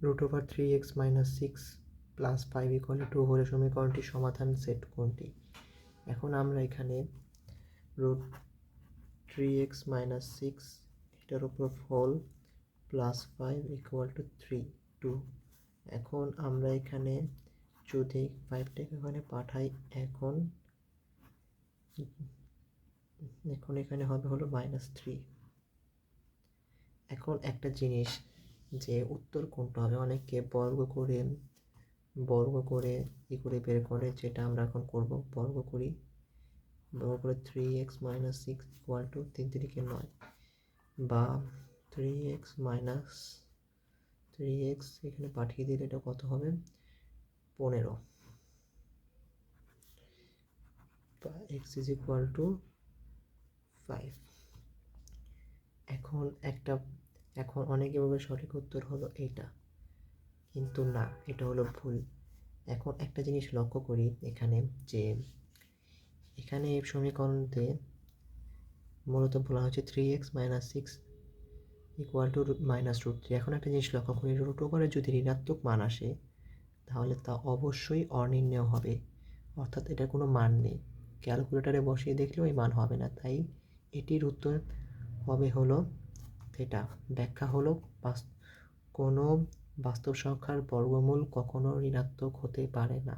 3x - 6 + 5 = 2 হলে সমীকরণটির সমাধান সেট কোনটি? এখন আমরা এখানে √3x - 6 এটার উপর হোল +5 = 3 2। এখন আমরা এখানে যদি 5টাকে এখানে পাঠাই, এখন এখানে হবে হলো -3। এখন একটা জিনিস, যে উত্তর কোনটা হবে, অনেকে বর্গ করে বের করে, যেটা আমরা এখন করব। বর্গ করে 3x - 6 = 3 3 9, বা 3x এখানে পাঠিয়ে দিলে এটা কত হবে? 15, বা x = 5। এখন অনেকে বলবে সঠিক উত্তর হলো এইটা, কিন্তু না, এটা হলো ভুল। এখন একটা জিনিস লক্ষ্য করি এখানে, যে এখানে এই সমীকরণতে মূলত বলা হচ্ছে 3x - 6 = -√3। এখন একটা জিনিস লক্ষ্য করি, √ওভারে যদি ঋণাত্মক মান আসে, তাহলে তা অবশ্যই অনির্ণেয় হবে, অর্থাৎ এটার কোনো মান নেই। ক্যালকুলেটারে বসিয়ে দেখলেও এই মান হবে না, তাই এটির উত্তর হবে হলো থিটা। ব্যাখ্যা হলো কোনো বাস্তব সংখ্যার বর্গমূল কখনো ঋণাত্মক হতে পারে না।